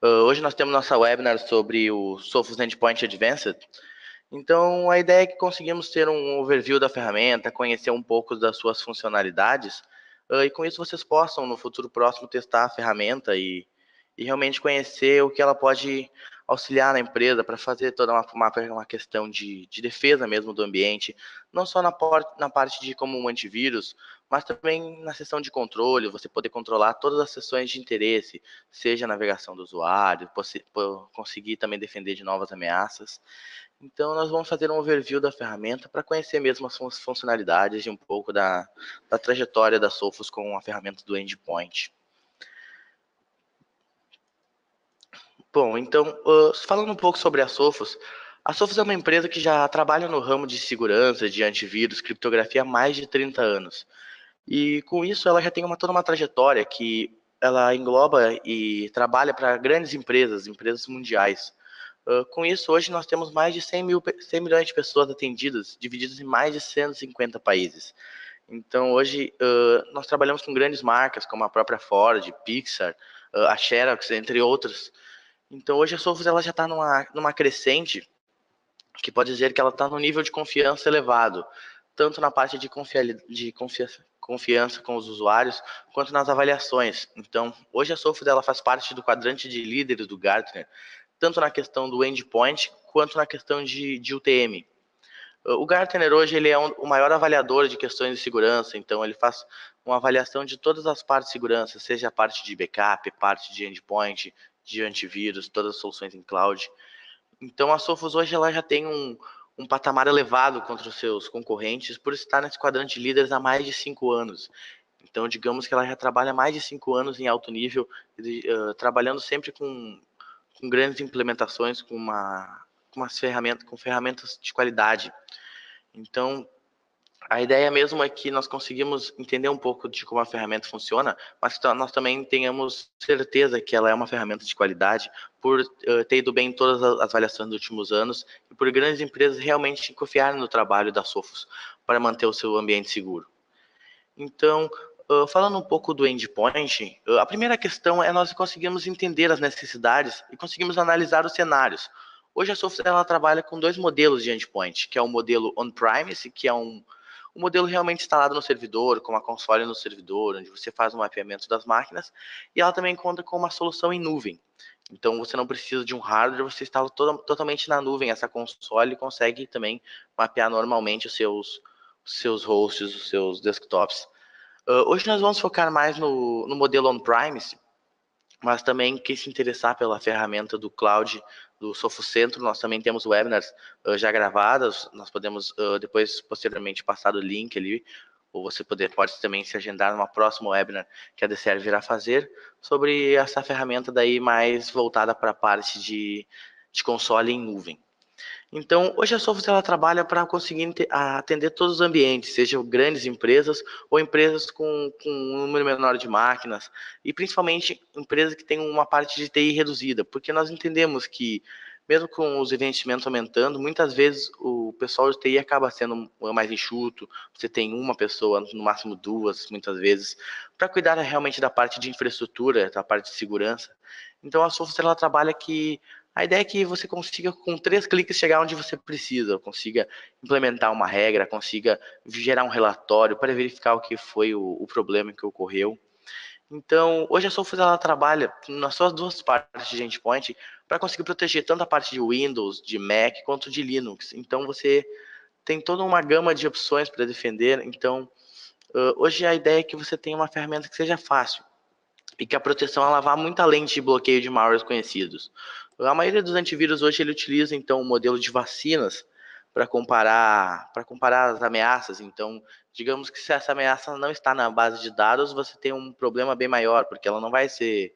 Hoje nós temos nossa webinar sobre o Sophos Endpoint Advanced. Então, a ideia é que conseguimos ter um overview da ferramenta, conhecer um pouco das suas funcionalidades, e com isso vocês possam, no futuro próximo, testar a ferramenta e realmente conhecer o que ela pode auxiliar na empresa para fazer toda uma questão de defesa mesmo do ambiente, não só na parte de como um antivírus, mas também na seção de controle, você poder controlar todas as sessões de interesse, seja a navegação do usuário, conseguir também defender de novas ameaças. Então, nós vamos fazer um overview da ferramenta para conhecer mesmo as funcionalidades e um pouco da trajetória da Sophos com a ferramenta do Endpoint. Bom, então, falando um pouco sobre a Sophos é uma empresa que já trabalha no ramo de segurança, de antivírus, criptografia há mais de 30 anos. E com isso ela já tem toda uma trajetória que ela engloba e trabalha para grandes empresas, empresas mundiais. Com isso, hoje nós temos mais de 100 milhões de pessoas atendidas, divididas em mais de 150 países. Então, hoje, nós trabalhamos com grandes marcas, como a própria Ford, Pixar, a Xerox, entre outras. Então, hoje a Sophos ela já está numa crescente, que pode dizer que ela está no nível de confiança elevado, tanto na parte de confiança com os usuários, quanto nas avaliações. Então, hoje a Sophos ela faz parte do quadrante de líderes do Gartner, tanto na questão do endpoint, quanto na questão de UTM. O Gartner hoje ele é o maior avaliador de questões de segurança, então ele faz uma avaliação de todas as partes de segurança, seja a parte de backup, parte de endpoint, de antivírus, todas as soluções em cloud. Então a Sophos hoje ela já tem um patamar elevado contra os seus concorrentes por estar nesse quadrante de líderes há mais de 5 anos. Então, digamos que ela já trabalha mais de 5 anos em alto nível, trabalhando sempre com grandes implementações, com ferramentas de qualidade. Então, a ideia mesmo é que nós conseguimos entender um pouco de como a ferramenta funciona, mas que nós também tenhamos certeza que ela é uma ferramenta de qualidade por ter ido bem em todas as avaliações dos últimos anos e por grandes empresas realmente confiarem no trabalho da Sophos para manter o seu ambiente seguro. Então, falando um pouco do endpoint, a primeira questão é nós conseguimos entender as necessidades e conseguimos analisar os cenários. Hoje a Sophos ela trabalha com dois modelos de endpoint, que é o modelo on-premise, que é um modelo realmente instalado no servidor, com uma console no servidor, onde você faz um mapeamento das máquinas, e ela também conta com uma solução em nuvem. Então você não precisa de um hardware, você instala totalmente na nuvem essa console e consegue também mapear normalmente os seus hosts, os seus desktops. Hoje nós vamos focar mais no modelo on-premise, mas também quem se interessar pela ferramenta do cloud do Sophos Centro, nós também temos webinars já gravadas, nós podemos depois, posteriormente, passar o link ali, ou você pode também se agendar numa próxima webinar que a DCR virá fazer, sobre essa ferramenta daí mais voltada para a parte de console em nuvem. Então, hoje a Sophos ela trabalha para conseguir atender todos os ambientes, sejam grandes empresas ou empresas com um número menor de máquinas, e principalmente empresas que têm uma parte de TI reduzida, porque nós entendemos que, mesmo com os investimentos aumentando, muitas vezes o pessoal de TI acaba sendo mais enxuto, você tem uma pessoa, no máximo duas, muitas vezes, para cuidar realmente da parte de infraestrutura, da parte de segurança. Então, a Sophos ela trabalha que a ideia é que você consiga, com 3 cliques, chegar onde você precisa, consiga implementar uma regra, consiga gerar um relatório para verificar o que foi o problema que ocorreu. Então, hoje a Sophos ela trabalha nas suas duas partes de endpoint para conseguir proteger tanto a parte de Windows, de Mac, quanto de Linux. Então, você tem toda uma gama de opções para defender. Então, hoje a ideia é que você tenha uma ferramenta que seja fácil e que a proteção ela vá muito além de bloqueio de malwares conhecidos. A maioria dos antivírus hoje ele utiliza então um modelo de vacinas para comparar as ameaças. Então, digamos que se essa ameaça não está na base de dados, você tem um problema bem maior, porque ela não vai ser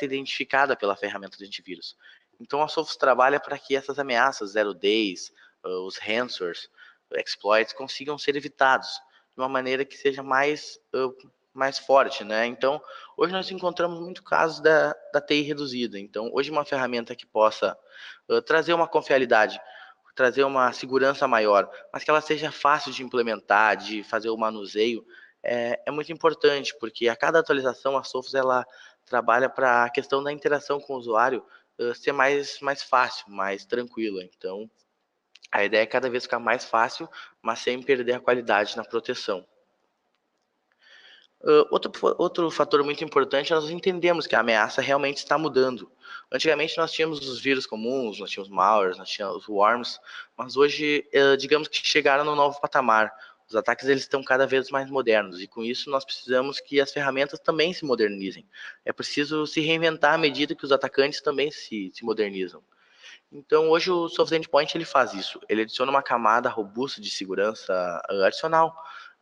identificada pela ferramenta de antivírus. Então, a Sophos trabalha para que essas ameaças, zero days, os ransomwares, exploits, consigam ser evitados de uma maneira que seja mais forte, né? Então, hoje nós encontramos muito casos da TI reduzida. Então, hoje uma ferramenta que possa trazer uma confiabilidade, trazer uma segurança maior, mas que ela seja fácil de implementar, de fazer o manuseio, é muito importante, porque a cada atualização a Sophos ela trabalha para a questão da interação com o usuário ser mais fácil, mais tranquila. Então, a ideia é cada vez ficar mais fácil, mas sem perder a qualidade na proteção. Outro fator muito importante é nós entendemos que a ameaça realmente está mudando. Antigamente nós tínhamos os vírus comuns, nós tínhamos malwares, nós tínhamos os worms, mas hoje, digamos que chegaram no novo patamar. Os ataques eles estão cada vez mais modernos e com isso nós precisamos que as ferramentas também se modernizem. É preciso se reinventar à medida que os atacantes também se modernizam. Então hoje o Sophos Endpoint ele faz isso. Ele adiciona uma camada robusta de segurança adicional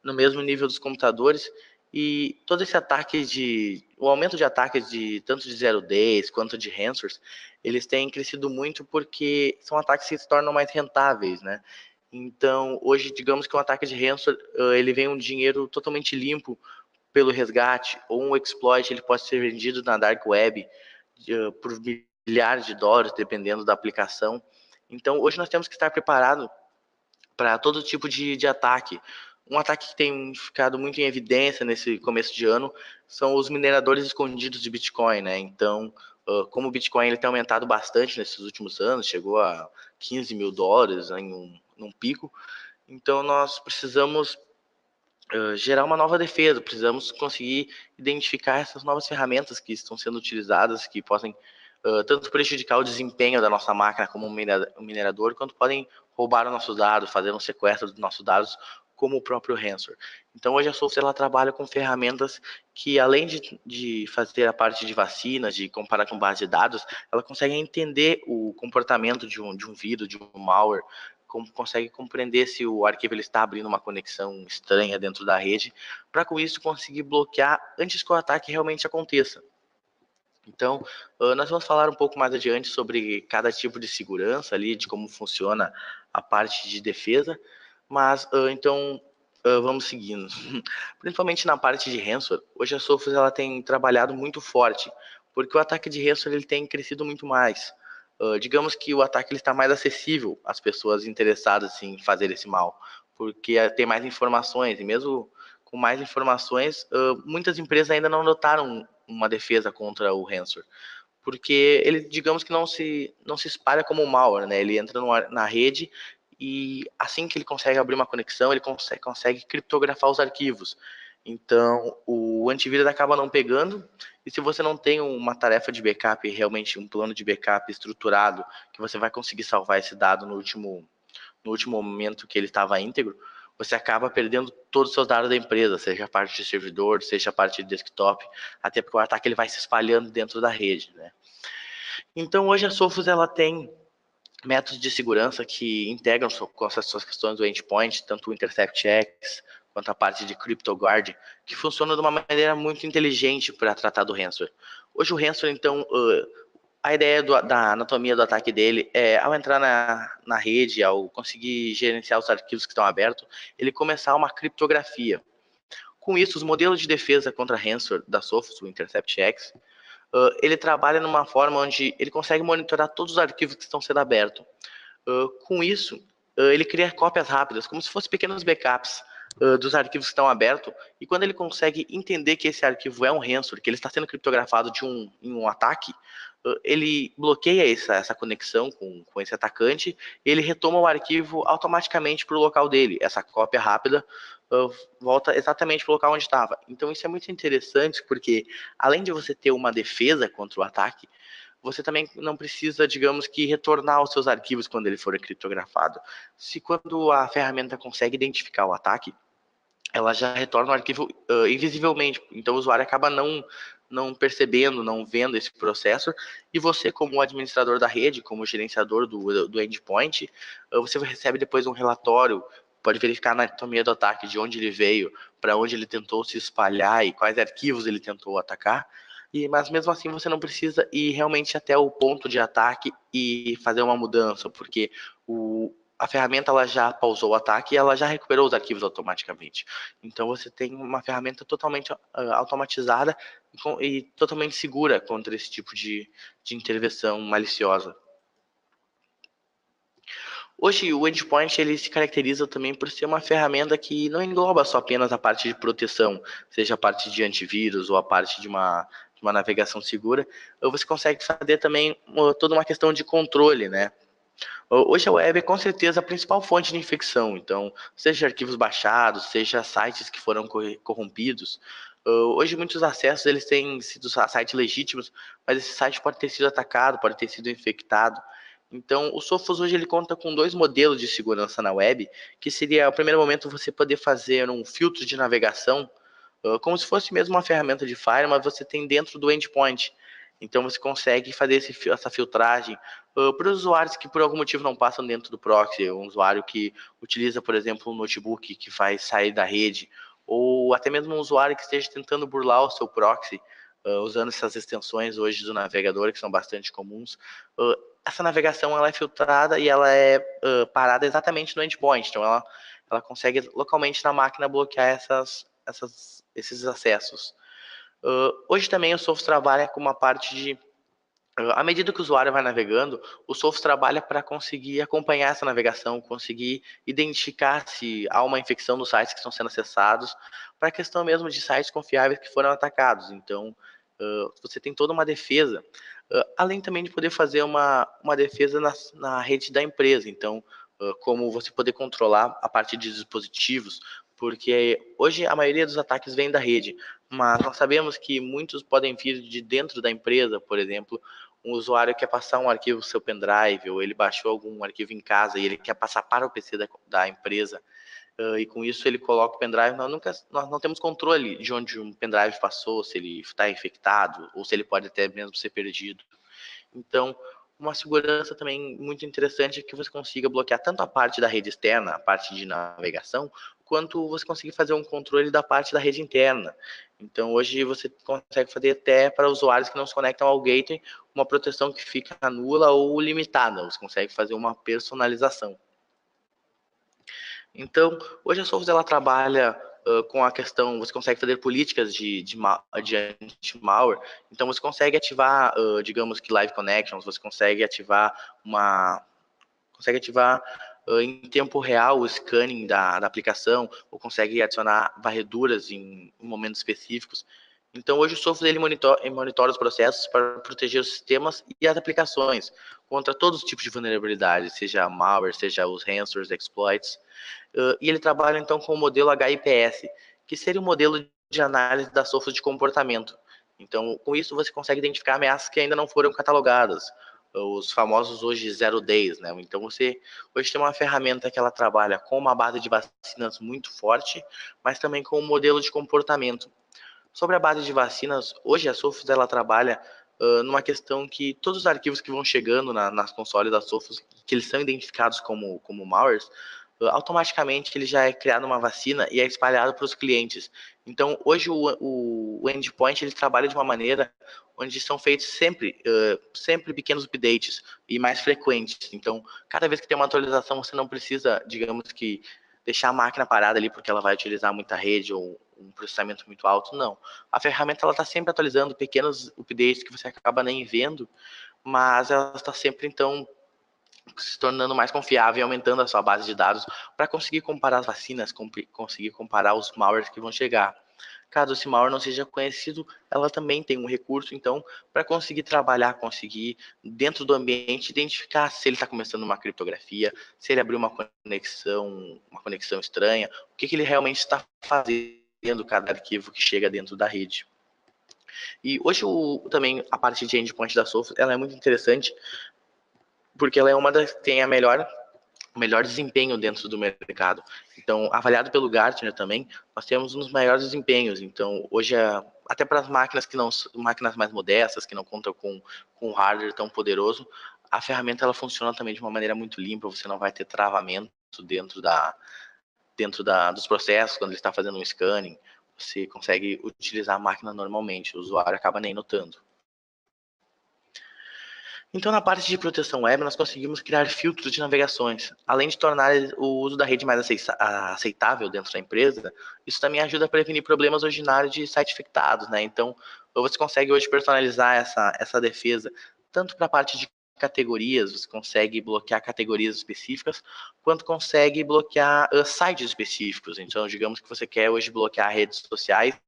no mesmo nível dos computadores e todo esse o aumento de ataques de tanto de zero days quanto de ransomwares, eles têm crescido muito porque são ataques que se tornam mais rentáveis, né? Então, hoje, digamos que um ataque de ransomware, ele vem um dinheiro totalmente limpo pelo resgate, ou um exploit, ele pode ser vendido na dark web por milhares de dólares, dependendo da aplicação. Então, hoje nós temos que estar preparados para todo tipo de ataque. Um ataque que tem ficado muito em evidência nesse começo de ano são os mineradores escondidos de Bitcoin, né? Então, como o Bitcoin ele tem aumentado bastante nesses últimos anos, chegou a 15 mil dólares num pico, então nós precisamos gerar uma nova defesa, precisamos conseguir identificar essas novas ferramentas que estão sendo utilizadas, que possam tanto prejudicar o desempenho da nossa máquina como um minerador, quanto podem roubar os nossos dados, fazer um sequestro dos nossos dados, como o próprio ransomware. Então, hoje a Sophos ela trabalha com ferramentas que, além de fazer a parte de vacinas, de comparar com base de dados, ela consegue entender o comportamento de um vírus, de um malware, consegue compreender se o arquivo ele está abrindo uma conexão estranha dentro da rede, para com isso conseguir bloquear antes que o ataque realmente aconteça. Então, nós vamos falar um pouco mais adiante sobre cada tipo de segurança ali, de como funciona a parte de defesa, mas então vamos seguindo. Principalmente na parte de ransomware, hoje a Sophos ela tem trabalhado muito forte, porque o ataque de ransomware ele tem crescido muito mais. Digamos que o ataque ele está mais acessível às pessoas interessadas em fazer esse mal, porque tem mais informações, e mesmo com mais informações, muitas empresas ainda não notaram uma defesa contra o ransomware, porque ele, digamos que não se espalha como um malware, né? Ele entra na rede e assim que ele consegue abrir uma conexão, ele consegue criptografar os arquivos. Então, o antivírus acaba não pegando, e se você não tem uma tarefa de backup, realmente um plano de backup estruturado, que você vai conseguir salvar esse dado no último momento que ele estava íntegro, você acaba perdendo todos os seus dados da empresa, seja a parte de servidor, seja a parte de desktop, até porque o ataque ele vai se espalhando dentro da rede, né? Então, hoje a Sophos ela tem métodos de segurança que integram com essas suas questões do endpoint, tanto o Intercept X quanto a parte de CryptoGuard, que funciona de uma maneira muito inteligente para tratar do ransomware. Hoje o ransomware, então, a ideia da anatomia do ataque dele é, ao entrar na rede, ao conseguir gerenciar os arquivos que estão abertos, ele começar uma criptografia. Com isso, os modelos de defesa contra ransomware da Sophos, o Intercept X, ele trabalha numa forma onde ele consegue monitorar todos os arquivos que estão sendo abertos. Com isso, ele cria cópias rápidas, como se fossem pequenos backups dos arquivos que estão abertos, e quando ele consegue entender que esse arquivo é um ransomware, que ele está sendo criptografado em um ataque, ele bloqueia essa conexão com esse atacante, e ele retoma o arquivo automaticamente para o local dele. Essa cópia rápida volta exatamente para o local onde estava. Então isso é muito interessante, porque além de você ter uma defesa contra o ataque, você também não precisa, digamos que, retornar os seus arquivos quando ele for criptografado. Se quando a ferramenta consegue identificar o ataque, ela já retorna o arquivo invisivelmente. Então o usuário acaba não percebendo, não vendo esse processo, e você, como administrador da rede, como gerenciador do endpoint, você recebe depois um relatório, pode verificar a anatomia do ataque, de onde ele veio, para onde ele tentou se espalhar e quais arquivos ele tentou atacar. Mas mesmo assim você não precisa ir realmente até o ponto de ataque e fazer uma mudança, porque a ferramenta ela já pausou o ataque e ela já recuperou os arquivos automaticamente. Então você tem uma ferramenta totalmente automatizada e totalmente segura contra esse tipo de intervenção maliciosa. Hoje o endpoint ele se caracteriza também por ser uma ferramenta que não engloba só apenas a parte de proteção, seja a parte de antivírus ou a parte de uma uma navegação segura, você consegue fazer também toda uma questão de controle, né? Hoje a web é com certeza a principal fonte de infecção, então, seja arquivos baixados, seja sites que foram corrompidos, hoje muitos acessos eles têm sido sites legítimos, mas esse site pode ter sido atacado, pode ter sido infectado. Então, o Sophos hoje ele conta com dois modelos de segurança na web, que seria, no primeiro momento, você poder fazer um filtro de navegação, como se fosse mesmo uma ferramenta de Fire, mas você tem dentro do endpoint. Então você consegue fazer essa filtragem para os usuários que por algum motivo não passam dentro do proxy, um usuário que utiliza, por exemplo, um notebook que faz sair da rede, ou até mesmo um usuário que esteja tentando burlar o seu proxy, usando essas extensões hoje do navegador, que são bastante comuns. Essa navegação ela é filtrada e ela é parada exatamente no endpoint, então ela consegue localmente na máquina bloquear esses acessos. Hoje também o Sophos trabalha com uma parte de à medida que o usuário vai navegando, o Sophos trabalha para conseguir acompanhar essa navegação, conseguir identificar se há uma infecção nos sites que estão sendo acessados, para a questão mesmo de sites confiáveis que foram atacados. Então, você tem toda uma defesa, além também de poder fazer uma defesa na rede da empresa. Então, como você poder controlar a parte de dispositivos, porque hoje a maioria dos ataques vem da rede, mas nós sabemos que muitos podem vir de dentro da empresa, por exemplo, um usuário quer passar um arquivo no seu pendrive, ou ele baixou algum arquivo em casa e ele quer passar para o PC da empresa, e com isso ele coloca o pendrive, nós não temos controle de onde um pendrive passou, se ele está infectado, ou se ele pode até mesmo ser perdido. Então, uma segurança também muito interessante é que você consiga bloquear tanto a parte da rede externa, a parte de navegação, quanto você conseguir fazer um controle da parte da rede interna. Então, hoje você consegue fazer até para usuários que não se conectam ao gateway, uma proteção que fica nula ou limitada. Você consegue fazer uma personalização. Então, hoje a Sophos ela trabalha com a questão, você consegue fazer políticas de anti-malware, então você consegue ativar, digamos que live connections, você consegue ativar em tempo real o scanning da aplicação, ou consegue adicionar varreduras em momentos específicos. Então, hoje o Sophos ele monitora os processos para proteger os sistemas e as aplicações contra todos os tipos de vulnerabilidades, seja malware, seja os ransomwares, exploits. E ele trabalha então com o modelo HIPS, que seria o modelo de análise da Sophos de comportamento. Então, com isso você consegue identificar ameaças que ainda não foram catalogadas, os famosos hoje 0 days, né? Então você hoje tem uma ferramenta que ela trabalha com uma base de vacinas muito forte, mas também com um modelo de comportamento. Sobre a base de vacinas, hoje a Sophos ela trabalha numa questão que todos os arquivos que vão chegando nas consoles da Sophos, que eles são identificados como malwares, automaticamente ele já é criado uma vacina e é espalhado para os clientes. Então, hoje o endpoint ele trabalha de uma maneira onde são feitos sempre pequenos updates e mais frequentes. Então, cada vez que tem uma atualização, você não precisa, digamos que, deixar a máquina parada ali porque ela vai utilizar muita rede ou um processamento muito alto, não. A ferramenta ela está sempre atualizando pequenos updates que você acaba nem vendo, mas ela está sempre, então, se tornando mais confiável e aumentando a sua base de dados para conseguir comparar as vacinas, conseguir comparar os malwares que vão chegar. Caso esse malware não seja conhecido, ela também tem um recurso, então, para conseguir trabalhar, conseguir, dentro do ambiente, identificar se ele está começando uma criptografia, se ele abriu uma conexão estranha, o que ele realmente está fazendo cada arquivo que chega dentro da rede. E hoje também a parte de endpoint da Sophos, ela é muito interessante, porque ela é uma das que tem o melhor desempenho dentro do mercado. Então, avaliado pelo Gartner também, nós temos um dos maiores desempenhos. Então, hoje, até para as máquinas que não máquinas mais modestas, que não contam com um hardware tão poderoso, a ferramenta ela funciona também de uma maneira muito limpa, você não vai ter travamento dos processos, quando ele está fazendo um scanning, você consegue utilizar a máquina normalmente, o usuário acaba nem notando. Então, na parte de proteção web, nós conseguimos criar filtros de navegações. Além de tornar o uso da rede mais aceitável dentro da empresa, isso também ajuda a prevenir problemas originários de sites infectados, né? Então, você consegue hoje personalizar essa defesa, tanto para a parte de categorias, você consegue bloquear categorias específicas, quanto consegue bloquear sites específicos. Então, digamos que você quer hoje bloquear redes sociais,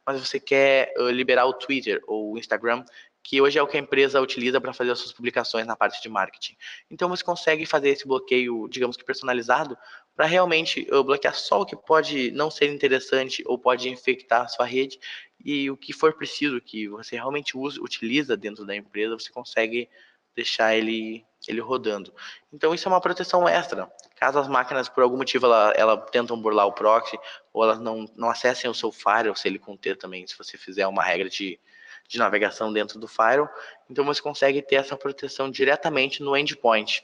mas você quer liberar o Twitter ou o Instagram, que hoje é o que a empresa utiliza para fazer as suas publicações na parte de marketing. Então você consegue fazer esse bloqueio, digamos que personalizado, para realmente bloquear só o que pode não ser interessante ou pode infectar a sua rede, e o que for preciso, que você realmente utiliza dentro da empresa, você consegue deixar ele rodando. Então isso é uma proteção extra. Caso as máquinas, por algum motivo, ela tentam burlar o proxy, ou elas não acessem o seu firewall, se ele conter também, se você fizer uma regra de navegação dentro do firewall, então você consegue ter essa proteção diretamente no endpoint.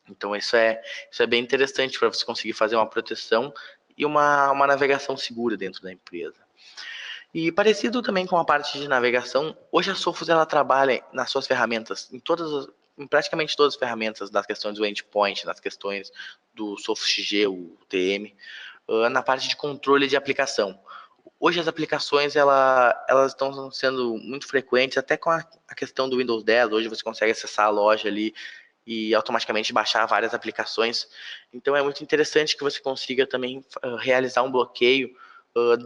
Então isso é bem interessante para você conseguir fazer uma proteção e uma navegação segura dentro da empresa. E parecido também com a parte de navegação, hoje a Sophos ela trabalha nas suas ferramentas, em praticamente todas as ferramentas das questões do endpoint, nas questões do Sophos XG, o TM, na parte de controle de aplicação. Hoje as aplicações elas estão sendo muito frequentes, até com a questão do Windows 10. Hoje você consegue acessar a loja ali e automaticamente baixar várias aplicações. Então é muito interessante que você consiga também realizar um bloqueio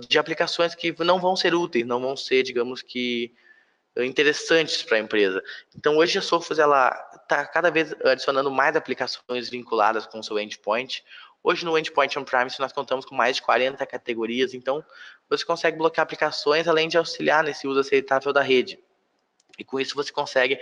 de aplicações que não vão ser úteis, não vão ser, digamos que, interessantes para a empresa. Então hoje a Sophos ela está cada vez adicionando mais aplicações vinculadas com o seu endpoint. Hoje no endpoint on-premise nós contamos com mais de 40 categorias, então você consegue bloquear aplicações além de auxiliar nesse uso aceitável da rede. E com isso você consegue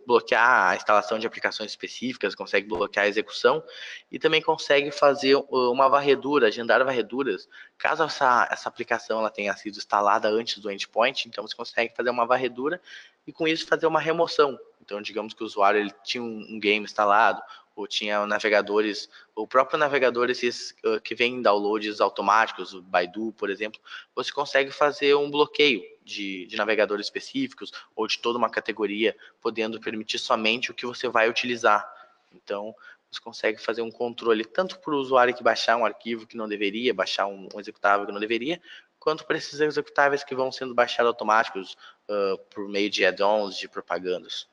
bloquear a instalação de aplicações específicas, consegue bloquear a execução e também consegue fazer uma varredura, agendar varreduras. Caso essa aplicação ela tenha sido instalada antes do endpoint, então você consegue fazer uma varredura e com isso fazer uma remoção. Então digamos que o usuário ele tinha um game instalado, ou tinha navegadores, o próprio navegador esses que vem em downloads automáticos, o Baidu, por exemplo, você consegue fazer um bloqueio de navegadores específicos ou de toda uma categoria, podendo permitir somente o que você vai utilizar. Então, você consegue fazer um controle tanto para o usuário que baixar um arquivo que não deveria, baixar um executável que não deveria, quanto para esses executáveis que vão sendo baixados automáticos por meio de add-ons, de propagandas.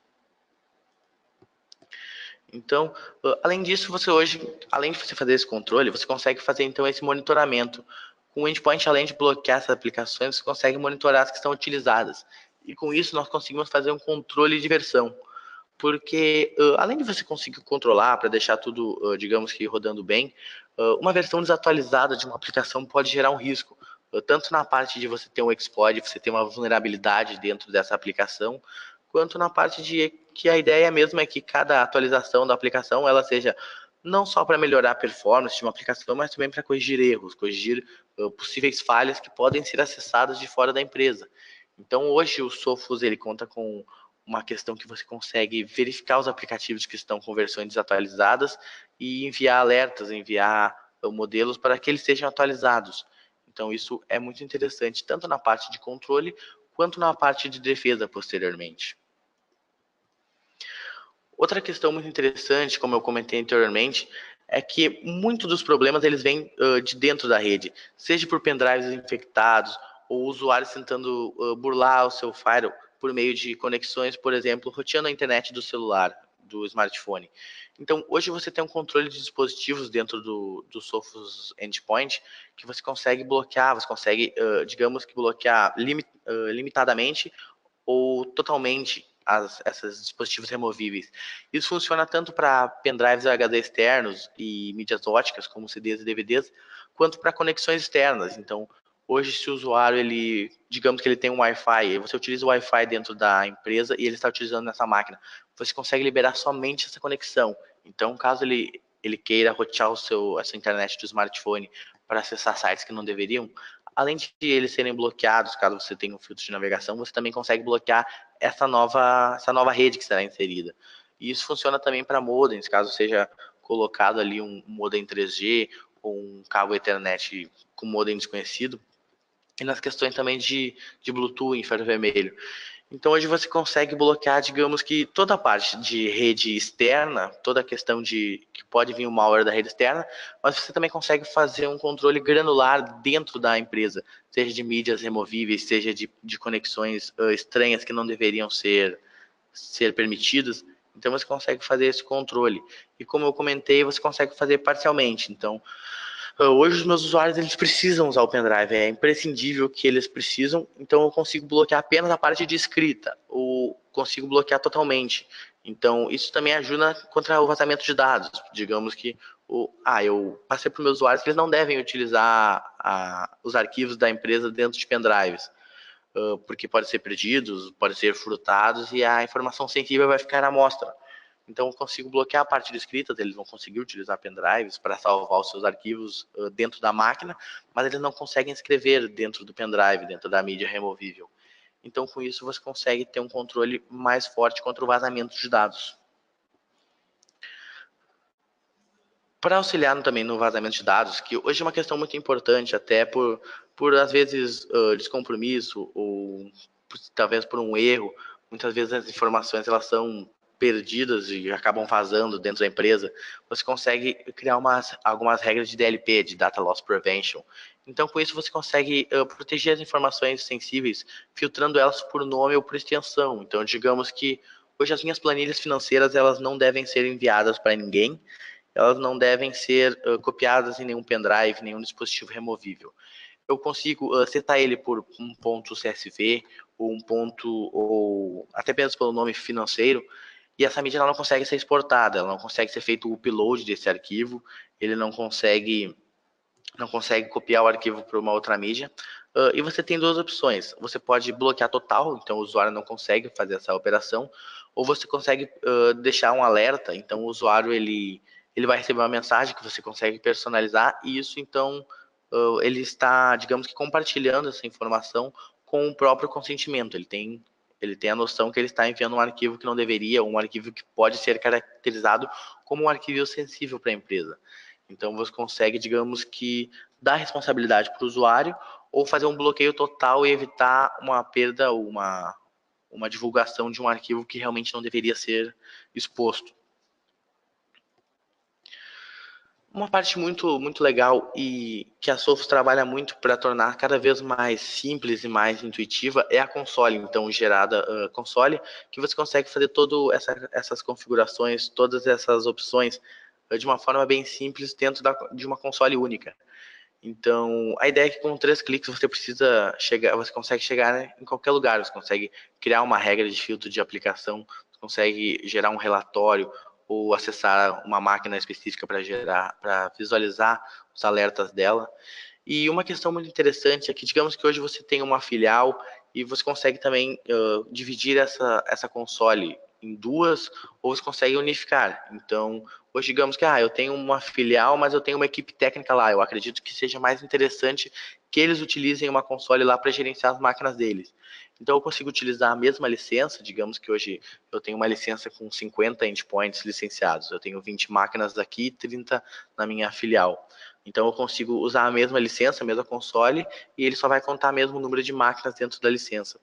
Então, além disso, você hoje, além de você fazer esse controle, você consegue fazer então esse monitoramento. Com o endpoint, além de bloquear essas aplicações, você consegue monitorar as que estão utilizadas. E com isso nós conseguimos fazer um controle de versão. Porque além de você conseguir controlar para deixar tudo, digamos que rodando bem, uma versão desatualizada de uma aplicação pode gerar um risco. Tanto na parte de você ter um exploit, você ter uma vulnerabilidade dentro dessa aplicação, quanto na parte de que a ideia mesmo é que cada atualização da aplicação ela seja não só para melhorar a performance de uma aplicação, mas também para corrigir erros, corrigir possíveis falhas que podem ser acessadas de fora da empresa. Então, hoje o Sophos ele conta com uma questão que você consegue verificar os aplicativos que estão com versões desatualizadas e enviar alertas, enviar modelos para que eles sejam atualizados. Então, isso é muito interessante, tanto na parte de controle, quanto na parte de defesa posteriormente. Outra questão muito interessante, como eu comentei anteriormente, é que muitos dos problemas eles vêm de dentro da rede, seja por pendrives infectados ou usuários tentando burlar o seu firewall por meio de conexões, por exemplo, roteando a internet do celular, do smartphone. Então, hoje você tem um controle de dispositivos dentro do Sophos Endpoint que você consegue bloquear, você consegue, digamos que bloquear limitadamente ou totalmente esses dispositivos removíveis. Isso funciona tanto para pendrives HD externos e mídias óticas, como CDs e DVDs, quanto para conexões externas. Então, hoje, se o usuário, digamos que ele tem um Wi-Fi, você utiliza o Wi-Fi dentro da empresa e ele está utilizando nessa máquina, você consegue liberar somente essa conexão. Então, caso ele queira rotear essa internet do smartphone para acessar sites que não deveriam, além de eles serem bloqueados, caso você tenha um filtro de navegação, você também consegue bloquear essa nova rede que será inserida. E isso funciona também para modems, caso seja colocado ali um modem 3G ou um cabo Ethernet com modem desconhecido, e nas questões também de Bluetooth, infravermelho. Então hoje você consegue bloquear, digamos que toda a parte de rede externa, toda a questão de que pode vir um malware da rede externa, mas você também consegue fazer um controle granular dentro da empresa, seja de mídias removíveis, seja de conexões estranhas que não deveriam ser permitidas. Então você consegue fazer esse controle. E como eu comentei, você consegue fazer parcialmente. Então Hoje os meus usuários eles precisam usar o pendrive, é imprescindível que eles precisam, então eu consigo bloquear apenas a parte de escrita, ou consigo bloquear totalmente. Então isso também ajuda contra o vazamento de dados. Digamos que eu passei para os meus usuários que eles não devem utilizar os arquivos da empresa dentro de pendrives, porque pode ser perdidos, pode ser furtados e a informação sensível vai ficar à mostra. Então, eu consigo bloquear a parte de escrita, eles vão conseguir utilizar pendrives para salvar os seus arquivos dentro da máquina, mas eles não conseguem escrever dentro do pendrive, dentro da mídia removível. Então, com isso, você consegue ter um controle mais forte contra o vazamento de dados. Para auxiliar também no vazamento de dados, que hoje é uma questão muito importante, até por às vezes, descompromisso, ou talvez por um erro, muitas vezes as informações elas são perdidas e acabam vazando dentro da empresa, você consegue criar algumas regras de DLP, de Data Loss Prevention. Então, com isso, você consegue proteger as informações sensíveis, filtrando elas por nome ou por extensão. Então, digamos que hoje as minhas planilhas financeiras elas não devem ser enviadas para ninguém, elas não devem ser copiadas em nenhum pendrive, nenhum dispositivo removível. Eu consigo setar ele por um ponto CSV, ou um ponto, ou até mesmo pelo nome financeiro, e essa mídia ela não consegue ser exportada, ela não consegue ser feito o upload desse arquivo, ele não consegue copiar o arquivo para uma outra mídia. E você tem duas opções. Você pode bloquear total, então o usuário não consegue fazer essa operação, ou você consegue deixar um alerta, então o usuário ele vai receber uma mensagem que você consegue personalizar, e isso então ele está, digamos que, compartilhando essa informação com o próprio consentimento. Ele tem a noção que ele está enviando um arquivo que não deveria, um arquivo que pode ser caracterizado como um arquivo sensível para a empresa. Então você consegue, digamos que, dar responsabilidade para o usuário ou fazer um bloqueio total e evitar uma perda ou uma divulgação de um arquivo que realmente não deveria ser exposto. Uma parte muito, muito legal e que a Sophos trabalha muito para tornar cada vez mais simples e mais intuitiva é a console, então gerada console, que você consegue fazer todas essas configurações, todas essas opções de uma forma bem simples dentro de uma console única. Então, a ideia é que com 3 cliques você consegue chegar, né, em qualquer lugar, você consegue criar uma regra de filtro de aplicação, você consegue gerar um relatório ou acessar uma máquina específica para visualizar os alertas dela. E uma questão muito interessante é que, digamos que hoje você tem uma filial e você consegue também dividir essa console em duas, ou você consegue unificar. Então, hoje digamos que eu tenho uma filial, mas eu tenho uma equipe técnica lá. Eu acredito que seja mais interessante que eles utilizem uma console lá para gerenciar as máquinas deles. Então, eu consigo utilizar a mesma licença. Digamos que hoje eu tenho uma licença com 50 endpoints licenciados. Eu tenho 20 máquinas aqui e 30 na minha filial. Então eu consigo usar a mesma licença, a mesma console, e ele só vai contar o mesmo número de máquinas dentro da licença.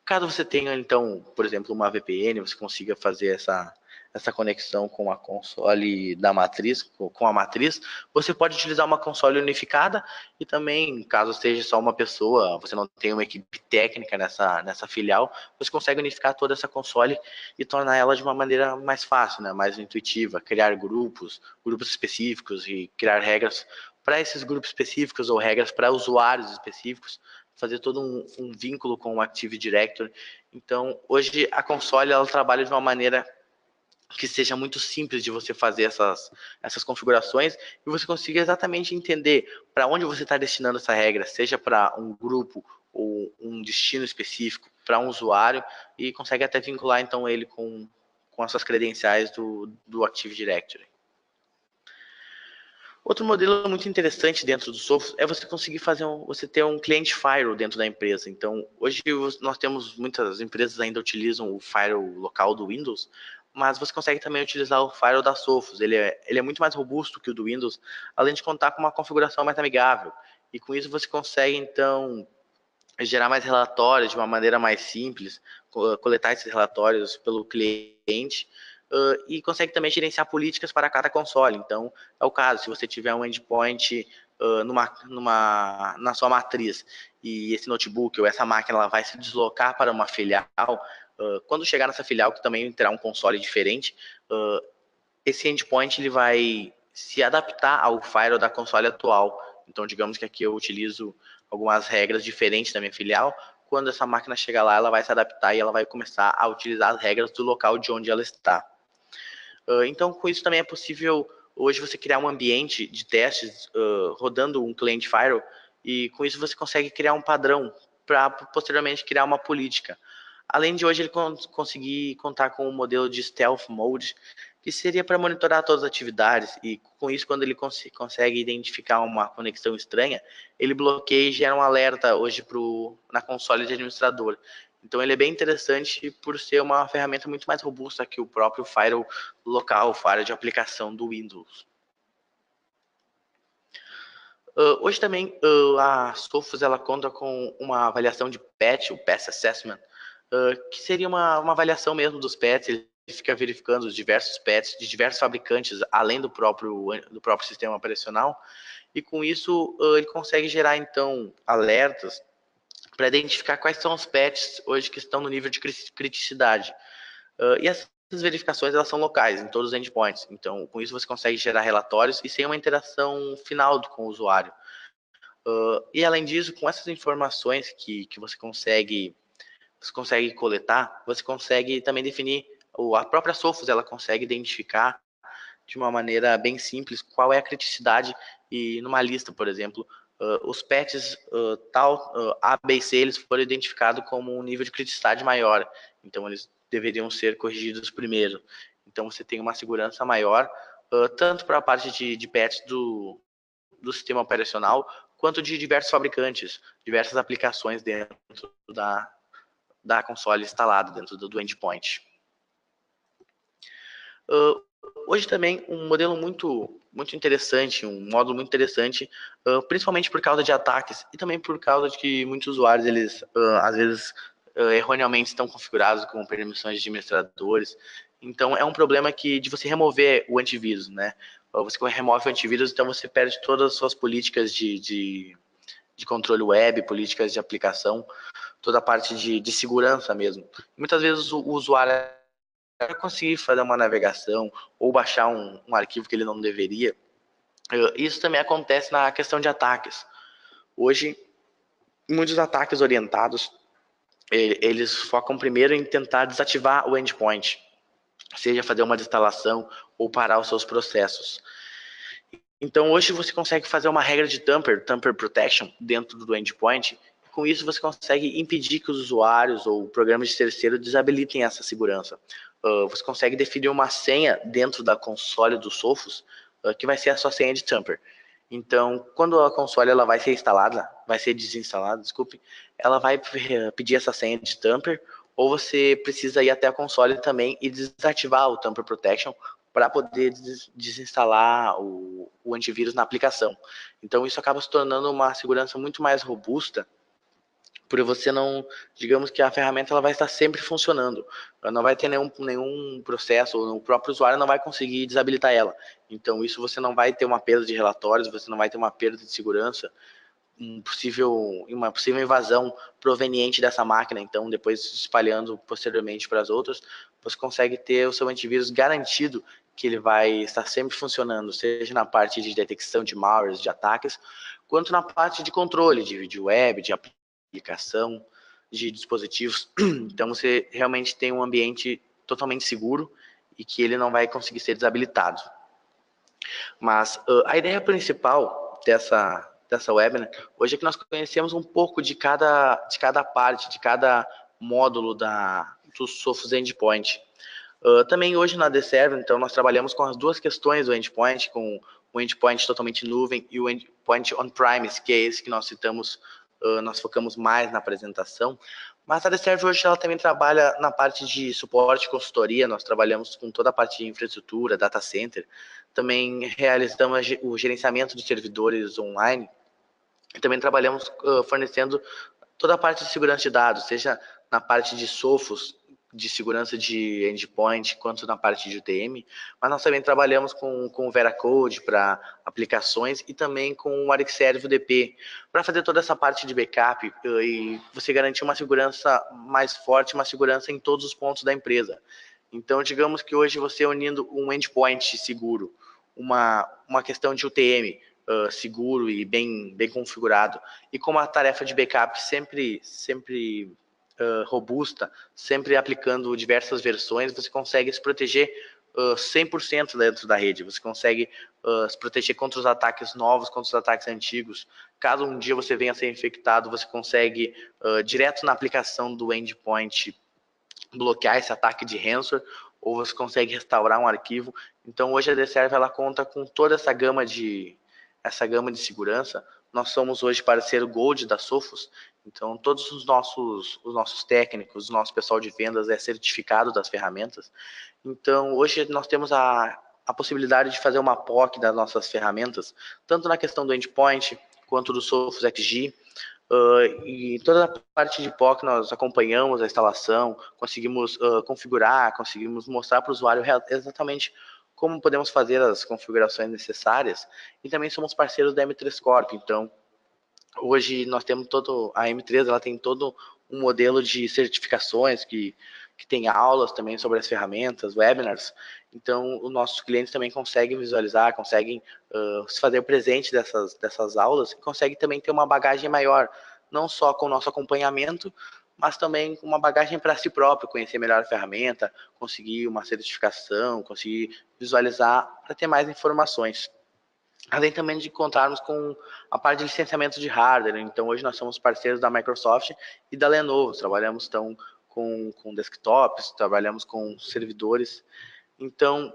Caso você tenha, então, por exemplo, uma VPN, você consiga fazer essa conexão com a console da matriz, com a matriz, você pode utilizar uma console unificada e também, caso seja só uma pessoa, você não tem uma equipe técnica nessa filial, você consegue unificar toda essa console e tornar ela de uma maneira mais fácil, né, mais intuitiva, criar grupos específicos e criar regras para esses grupos específicos ou regras para usuários específicos, fazer todo um vínculo com o Active Directory. Então, hoje a console ela trabalha de uma maneira que seja muito simples de você fazer essas configurações e você consiga exatamente entender para onde você está destinando essa regra, seja para um grupo ou um destino específico, para um usuário, e consegue até vincular então ele com as suas credenciais do Active Directory. Outro modelo muito interessante dentro do Sophos é você conseguir você ter um cliente firewall dentro da empresa. Então, hoje nós temos muitas empresas ainda utilizam o firewall local do Windows, mas você consegue também utilizar o firewall da Sophos. Ele é muito mais robusto que o do Windows, além de contar com uma configuração mais amigável. E com isso você consegue, então, gerar mais relatórios de uma maneira mais simples, coletar esses relatórios pelo cliente, e consegue também gerenciar políticas para cada console. Então, é o caso, se você tiver um endpoint na sua matriz e esse notebook ou essa máquina ela vai se deslocar para uma filial, quando chegar nessa filial, que também terá um console diferente, esse endpoint ele vai se adaptar ao firewall da console atual. Então, digamos que aqui eu utilizo algumas regras diferentes da minha filial. Quando essa máquina chegar lá, ela vai se adaptar e ela vai começar a utilizar as regras do local de onde ela está. Então, com isso também é possível hoje você criar um ambiente de testes rodando um cliente firewall, e com isso você consegue criar um padrão para posteriormente criar uma política. Além de hoje ele conseguir contar com um modelo de stealth mode, que seria para monitorar todas as atividades, e com isso, quando ele consegue identificar uma conexão estranha, ele bloqueia e gera um alerta hoje na console de administrador. Então ele é bem interessante por ser uma ferramenta muito mais robusta que o próprio firewall local, o firewall de aplicação do Windows. Hoje também a Sophos ela conta com uma avaliação de patch, o Patch Assessment, que seria uma avaliação mesmo dos patches. Ele fica verificando os diversos patches de diversos fabricantes, além do próprio sistema operacional, e com isso ele consegue gerar então alertas para identificar quais são os patches hoje que estão no nível de criticidade. E essas verificações elas são locais, em todos os endpoints. Então, com isso você consegue gerar relatórios e sem uma interação final com o usuário. E além disso, com essas informações que você consegue coletar, você consegue também definir, a própria Sophos ela consegue identificar de uma maneira bem simples qual é a criticidade, e numa lista, por exemplo, os patches A, B e C eles foram identificados como um nível de criticidade maior, então eles deveriam ser corrigidos primeiro. Então você tem uma segurança maior, tanto para a parte de patches do sistema operacional, quanto de diversos fabricantes, diversas aplicações dentro da console instalada, dentro do endpoint. Hoje também um modelo muito interessante, um módulo muito interessante, principalmente por causa de ataques e também por causa de que muitos usuários, eles às vezes erroneamente estão configurados com permissões de administradores. Então é um problema de você remover o antivírus, né? Você remove o antivírus, então você perde todas as suas políticas de controle web, políticas de aplicação, toda a parte de segurança mesmo. Muitas vezes o usuário para conseguir fazer uma navegação ou baixar um arquivo que ele não deveria. Isso também acontece na questão de ataques. Hoje, muitos ataques orientados, eles focam primeiro em tentar desativar o endpoint, seja fazer uma desinstalação ou parar os seus processos. Então, hoje você consegue fazer uma regra de tamper protection, dentro do endpoint. Com isso, você consegue impedir que os usuários ou programas de terceiro desabilitem essa segurança. Você consegue definir uma senha dentro da console do Sophos, que vai ser a sua senha de tamper. Então, quando a console ela vai ser desinstalada, desculpe, ela vai pedir essa senha de tamper, ou você precisa ir até a console também e desativar o tamper protection para poder desinstalar o antivírus na aplicação. Então, isso acaba se tornando uma segurança muito mais robusta, por você não, digamos que a ferramenta ela vai estar sempre funcionando, ela não vai ter nenhum processo, ou o próprio usuário não vai conseguir desabilitar ela. Então isso você não vai ter uma perda de relatórios, você não vai ter uma perda de segurança, uma possível invasão proveniente dessa máquina, então depois espalhando posteriormente para as outras, você consegue ter o seu antivírus garantido que ele vai estar sempre funcionando, seja na parte de detecção de malwares, de ataques, quanto na parte de controle de web, de aplicação, de dispositivos. Então você realmente tem um ambiente totalmente seguro e que ele não vai conseguir ser desabilitado. Mas a ideia principal dessa webinar hoje é que nós conhecemos um pouco de cada parte, de cada módulo do Sophos Endpoint. Também hoje na DServe, então, nós trabalhamos com as duas questões do endpoint, com o endpoint totalmente nuvem e o endpoint on-premise, que é esse que nós citamos, nós focamos mais na apresentação. Mas a DServe hoje ela também trabalha na parte de suporte e consultoria, nós trabalhamos com toda a parte de infraestrutura, data center, também realizamos o gerenciamento de servidores online, e também trabalhamos fornecendo toda a parte de segurança de dados, seja na parte de Sophos, de segurança de endpoint, quanto na parte de UTM, mas nós também trabalhamos com o Veracode para aplicações e também com o Arcserve UDP, para fazer toda essa parte de backup e você garantir uma segurança mais forte, uma segurança em todos os pontos da empresa. Então, digamos que hoje você unindo um endpoint seguro, uma questão de UTM seguro e bem configurado, e com uma tarefa de backup sempre robusta, sempre aplicando diversas versões, você consegue se proteger 100% dentro da rede. Você consegue se proteger contra os ataques novos, contra os ataques antigos. Caso um dia você venha a ser infectado, você consegue, direto na aplicação do endpoint, bloquear esse ataque de ransomware, ou você consegue restaurar um arquivo. Então, hoje a DServe ela conta com toda essa gama de segurança. Nós somos hoje parceiro Gold da Sophos, então todos os nossos técnicos, o nosso pessoal de vendas é certificado das ferramentas. Então, hoje nós temos a possibilidade de fazer uma POC das nossas ferramentas, tanto na questão do endpoint, quanto do Sophos XG, e toda a parte de POC nós acompanhamos a instalação, conseguimos configurar, conseguimos mostrar para o usuário exatamente como podemos fazer as configurações necessárias, e também somos parceiros da M3 Corp, então hoje nós temos a M3 ela tem todo um modelo de certificações que tem aulas também sobre as ferramentas, webinars. Então, os nossos clientes também conseguem visualizar, conseguem se fazer presente dessas aulas, e conseguem também ter uma bagagem maior, não só com o nosso acompanhamento, mas também com uma bagagem para si próprio, conhecer melhor a ferramenta, conseguir uma certificação, conseguir visualizar para ter mais informações. Além também de contarmos com a parte de licenciamento de hardware. Então, hoje nós somos parceiros da Microsoft e da Lenovo. Trabalhamos, então, com desktops, trabalhamos com servidores. Então,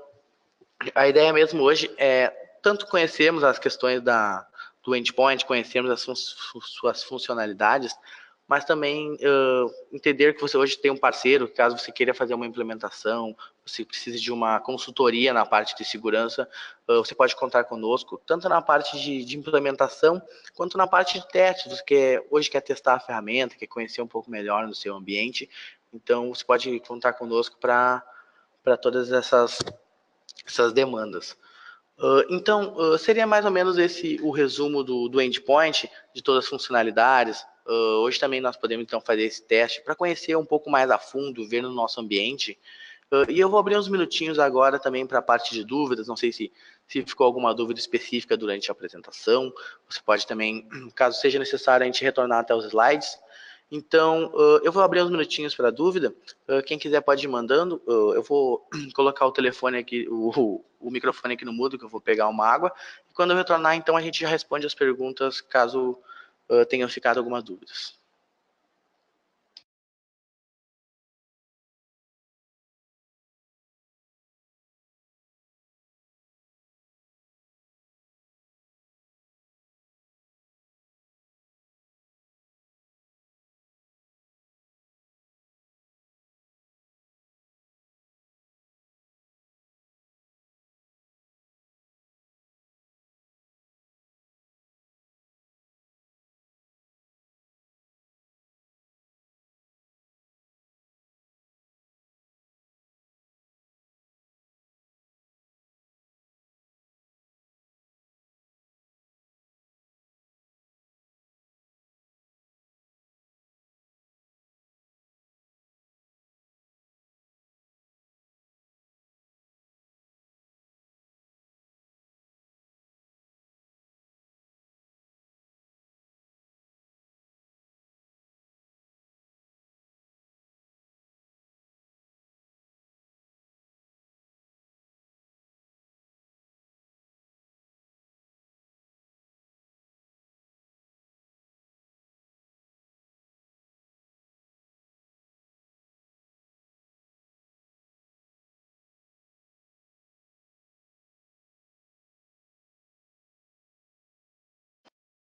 a ideia mesmo hoje é tanto conhecermos as questões do endpoint, conhecermos as suas funcionalidades, mas também entender que você hoje tem um parceiro, caso você queira fazer uma implementação, você precise de uma consultoria na parte de segurança, você pode contar conosco, tanto na parte de implementação, quanto na parte de testes. Você hoje quer testar a ferramenta, quer conhecer um pouco melhor no seu ambiente, então você pode contar conosco para todas essas demandas. Então, seria mais ou menos esse o resumo do endpoint, de todas as funcionalidades. Hoje também nós podemos então fazer esse teste para conhecer um pouco mais a fundo, ver no nosso ambiente. E eu vou abrir uns minutinhos agora também para a parte de dúvidas. Não sei se ficou alguma dúvida específica durante a apresentação. Você pode também, caso seja necessário, a gente retornar até os slides. Então, eu vou abrir uns minutinhos para dúvida. Quem quiser pode ir mandando. Eu vou colocar o telefone aqui, o microfone aqui no mudo, que eu vou pegar uma água. E quando eu retornar, então, a gente já responde as perguntas, caso tenham ficado algumas dúvidas.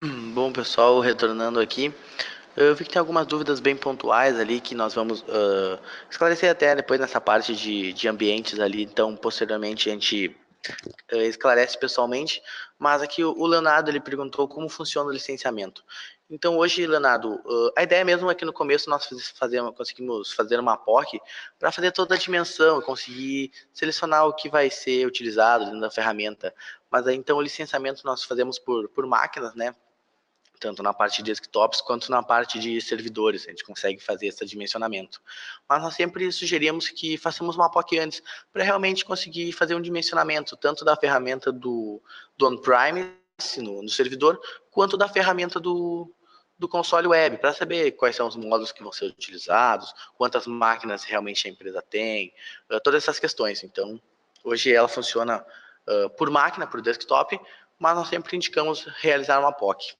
Bom, pessoal, retornando aqui, eu vi que tem algumas dúvidas bem pontuais ali que nós vamos esclarecer até depois nessa parte de ambientes ali, então posteriormente a gente esclarece pessoalmente, mas aqui o Leonardo ele perguntou como funciona o licenciamento. Então hoje, Leonardo, a ideia mesmo é que no começo nós conseguimos fazer uma POC para fazer toda a dimensão, conseguir selecionar o que vai ser utilizado dentro da ferramenta, mas aí então o licenciamento nós fazemos por máquinas, né? tanto na parte de desktops quanto na parte de servidores, a gente consegue fazer esse dimensionamento. Mas nós sempre sugerimos que façamos uma POC antes, para realmente conseguir fazer um dimensionamento, tanto da ferramenta do on-premise, no servidor, quanto da ferramenta do console web, para saber quais são os módulos que vão ser utilizados, quantas máquinas realmente a empresa tem, todas essas questões. Então, hoje ela funciona por máquina, por desktop, mas nós sempre indicamos realizar uma POC.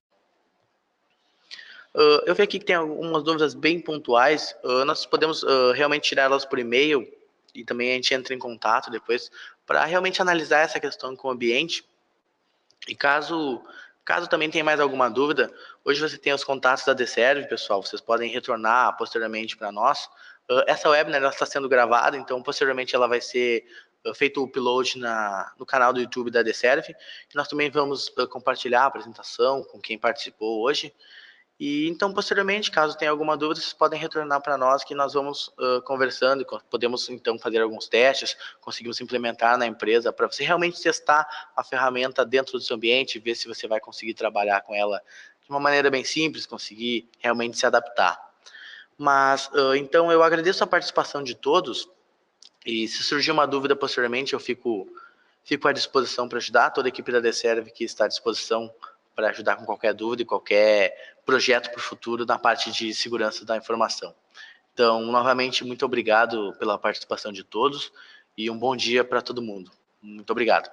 Eu vi aqui que tem algumas dúvidas bem pontuais. Nós podemos realmente tirar elas por e-mail e também a gente entra em contato depois para realmente analisar essa questão com o ambiente. E caso também tenha mais alguma dúvida, hoje você tem os contatos da Deserve, pessoal. Vocês podem retornar posteriormente para nós. Essa webinar ela está sendo gravada, então posteriormente ela vai ser feito o upload no canal do YouTube da Deserve. Nós também vamos compartilhar a apresentação com quem participou hoje. E então, posteriormente, caso tenha alguma dúvida, vocês podem retornar para nós que nós vamos conversando e podemos então fazer alguns testes, conseguimos implementar na empresa para você realmente testar a ferramenta dentro do seu ambiente, ver se você vai conseguir trabalhar com ela de uma maneira bem simples, conseguir realmente se adaptar. Mas então eu agradeço a participação de todos e se surgir uma dúvida posteriormente, eu fico à disposição para ajudar, toda a equipe da Deserve que está à disposição para ajudar com qualquer dúvida e qualquer projeto para o futuro na parte de segurança da informação. Então, novamente, muito obrigado pela participação de todos e um bom dia para todo mundo. Muito obrigado.